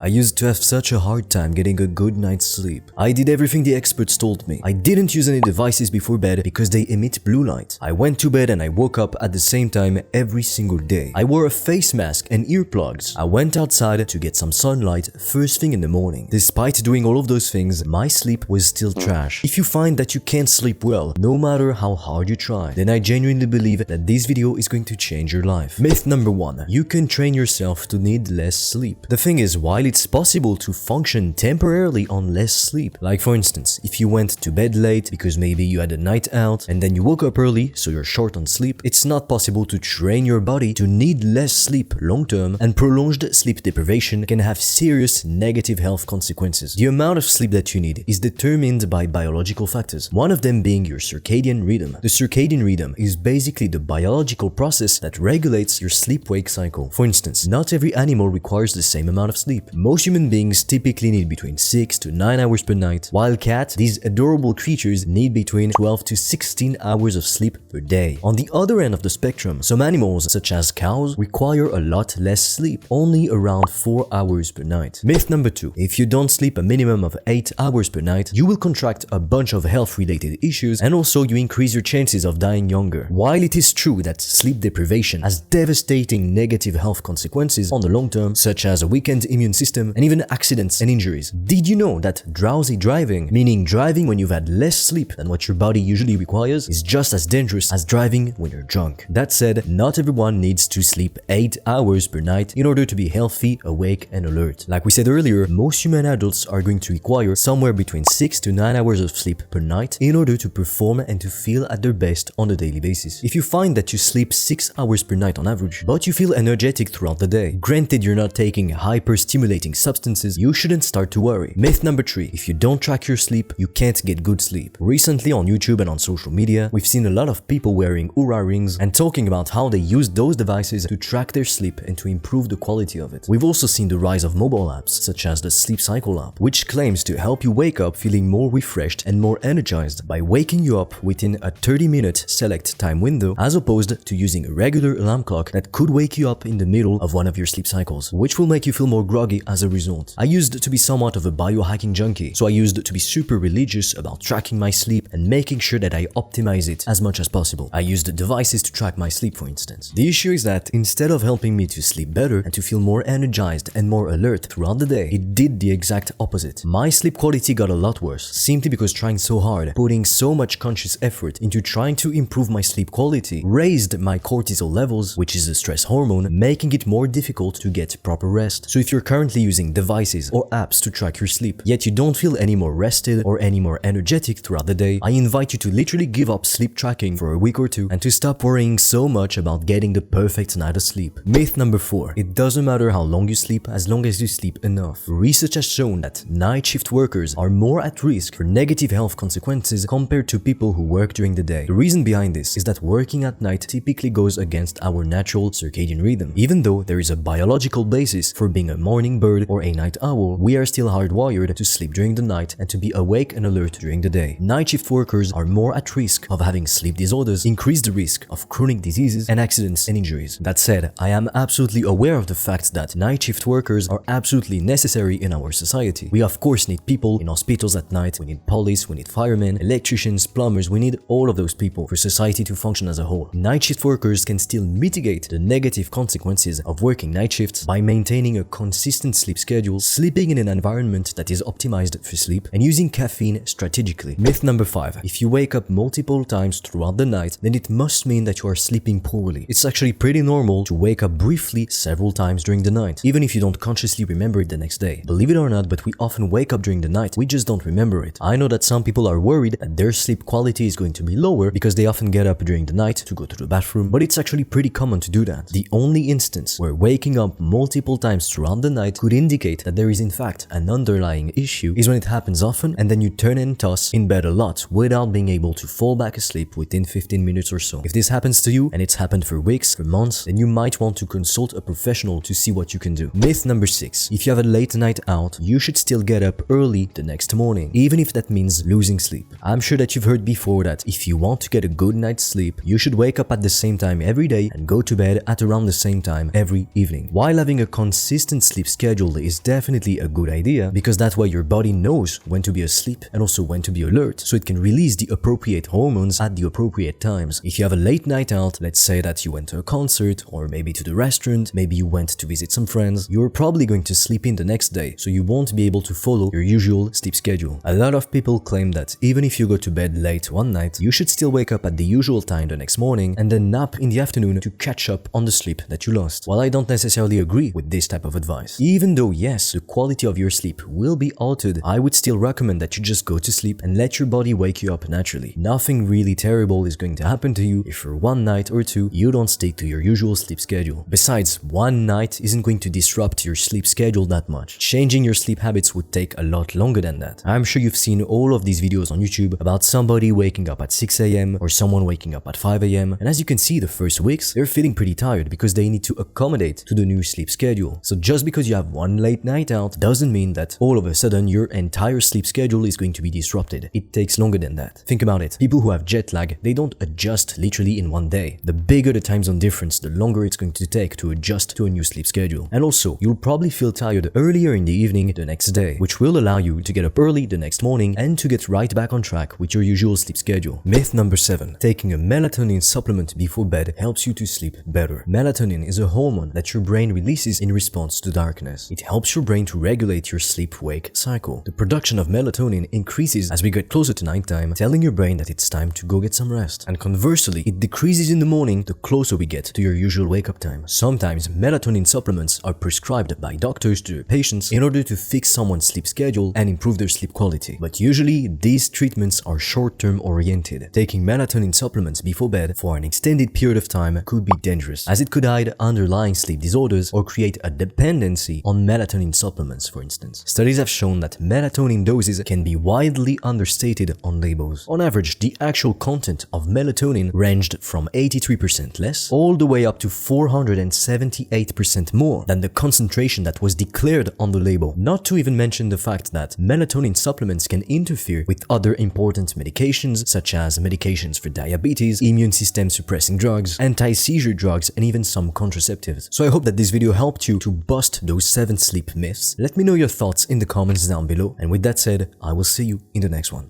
I used to have such a hard time getting a good night's sleep. I did everything the experts told me. I didn't use any devices before bed because they emit blue light. I went to bed and I woke up at the same time every single day. I wore a face mask and earplugs. I went outside to get some sunlight first thing in the morning. Despite doing all of those things, my sleep was still trash. If you find that you can't sleep well, no matter how hard you try, then I genuinely believe that this video is going to change your life. Myth number 1. You can train yourself to need less sleep. The thing is, while it's possible to function temporarily on less sleep, like for instance, if you went to bed late because maybe you had a night out and then you woke up early so you're short on sleep, it's not possible to train your body to need less sleep long term, and prolonged sleep deprivation can have serious negative health consequences. The amount of sleep that you need is determined by biological factors, one of them being your circadian rhythm. The circadian rhythm is basically the biological process that regulates your sleep-wake cycle. For instance, not every animal requires the same amount of sleep. Most human beings typically need between 6 to 9 hours per night, while cats, these adorable creatures, need between 12 to 16 hours of sleep per day. On the other end of the spectrum, some animals, such as cows, require a lot less sleep, only around 4 hours per night. Myth number 2. If you don't sleep a minimum of 8 hours per night, you will contract a bunch of health-related issues, and also you increase your chances of dying younger. While it is true that sleep deprivation has devastating negative health consequences on the long term, such as a weakened immune system and even accidents and injuries, did you know that drowsy driving, meaning driving when you've had less sleep than what your body usually requires, is just as dangerous as driving when you're drunk? That said, not everyone needs to sleep 8 hours per night in order to be healthy, awake, and alert. Like we said earlier, most human adults are going to require somewhere between 6 to 9 hours of sleep per night in order to perform and to feel at their best on a daily basis. If you find that you sleep 6 hours per night on average, but you feel energetic throughout the day, granted you're not taking hyper-stimulating substances, you shouldn't start to worry. Myth number 3. If you don't track your sleep, you can't get good sleep. Recently on YouTube and on social media, we've seen a lot of people wearing Oura rings and talking about how they use those devices to track their sleep and to improve the quality of it. We've also seen the rise of mobile apps, such as the Sleep Cycle app, which claims to help you wake up feeling more refreshed and more energized by waking you up within a 30-minute select time window, as opposed to using a regular alarm clock that could wake you up in the middle of one of your sleep cycles, which will make you feel more groggy as a result. I used to be somewhat of a biohacking junkie, so I used to be super religious about tracking my sleep and making sure that I optimize it as much as possible. I used devices to track my sleep, for instance. The issue is that instead of helping me to sleep better and to feel more energized and more alert throughout the day, it did the exact opposite. My sleep quality got a lot worse, simply because trying so hard, putting so much conscious effort into trying to improve my sleep quality, raised my cortisol levels, which is a stress hormone, making it more difficult to get proper rest. So if you're currently using devices or apps to track your sleep, yet you don't feel any more rested or any more energetic throughout the day, I invite you to literally give up sleep tracking for a week or two and to stop worrying so much about getting the perfect night of sleep. Myth number 4. It doesn't matter how long you sleep as long as you sleep enough. Research has shown that night shift workers are more at risk for negative health consequences compared to people who work during the day. The reason behind this is that working at night typically goes against our natural circadian rhythm. Even though there is a biological basis for being a morning bird or a night owl, we are still hardwired to sleep during the night and to be awake and alert during the day. Night shift workers are more at risk of having sleep disorders, increase the risk of chronic diseases and accidents and injuries. That said, I am absolutely aware of the fact that night shift workers are absolutely necessary in our society. We of course need people in hospitals at night, we need police, we need firemen, electricians, plumbers, we need all of those people for society to function as a whole. Night shift workers can still mitigate the negative consequences of working night shifts by maintaining a consistent sleep schedule, sleeping in an environment that is optimized for sleep, and using caffeine strategically. Myth number 5. If you wake up multiple times throughout the night, then it must mean that you are sleeping poorly. It's actually pretty normal to wake up briefly several times during the night, even if you don't consciously remember it the next day. Believe it or not, but we often wake up during the night, we just don't remember it. I know that some people are worried that their sleep quality is going to be lower because they often get up during the night to go to the bathroom, but it's actually pretty common to do that. The only instance where waking up multiple times throughout the night could indicate that there is in fact an underlying issue is when it happens often and then you turn and toss in bed a lot without being able to fall back asleep within 15 minutes or so. If this happens to you and it's happened for weeks, for months, then you might want to consult a professional to see what you can do. Myth number 6. If you have a late night out, you should still get up early the next morning, even if that means losing sleep. I'm sure that you've heard before that if you want to get a good night's sleep, you should wake up at the same time every day and go to bed at around the same time every evening. While having a consistent sleep schedule schedule is definitely a good idea because that way your body knows when to be asleep and also when to be alert, so it can release the appropriate hormones at the appropriate times. If you have a late night out, let's say that you went to a concert or maybe to the restaurant, maybe you went to visit some friends, you're probably going to sleep in the next day, so you won't be able to follow your usual sleep schedule. A lot of people claim that even if you go to bed late one night, you should still wake up at the usual time the next morning and then nap in the afternoon to catch up on the sleep that you lost. While I don't necessarily agree with this type of advice, even though yes, the quality of your sleep will be altered, I would still recommend that you just go to sleep and let your body wake you up naturally. Nothing really terrible is going to happen to you if for one night or two you don't stick to your usual sleep schedule. Besides, one night isn't going to disrupt your sleep schedule that much. Changing your sleep habits would take a lot longer than that. I'm sure you've seen all of these videos on YouTube about somebody waking up at 6 AM or someone waking up at 5 AM, and as you can see, the first weeks they're feeling pretty tired because they need to accommodate to the new sleep schedule. So just because you have one late night out doesn't mean that all of a sudden your entire sleep schedule is going to be disrupted. It takes longer than that. Think about it. People who have jet lag, they don't adjust literally in one day. The bigger the time zone difference, the longer it's going to take to adjust to a new sleep schedule. And also, you'll probably feel tired earlier in the evening the next day, which will allow you to get up early the next morning and to get right back on track with your usual sleep schedule. Myth number 7. Taking a melatonin supplement before bed helps you to sleep better. Melatonin is a hormone that your brain releases in response to darkness. It helps your brain to regulate your sleep-wake cycle. The production of melatonin increases as we get closer to nighttime, telling your brain that it's time to go get some rest. And conversely, it decreases in the morning the closer we get to your usual wake-up time. Sometimes melatonin supplements are prescribed by doctors to their patients in order to fix someone's sleep schedule and improve their sleep quality. But usually, these treatments are short-term oriented. Taking melatonin supplements before bed for an extended period of time could be dangerous, as it could hide underlying sleep disorders or create a dependency on melatonin supplements, for instance. Studies have shown that melatonin doses can be widely understated on labels. On average, the actual content of melatonin ranged from 83% less all the way up to 478% more than the concentration that was declared on the label. Not to even mention the fact that melatonin supplements can interfere with other important medications such as medications for diabetes, immune system suppressing drugs, anti-seizure drugs, and even some contraceptives. So I hope that this video helped you to bust those 7 sleep myths. Let me know your thoughts in the comments down below, and with that said, I will see you in the next one.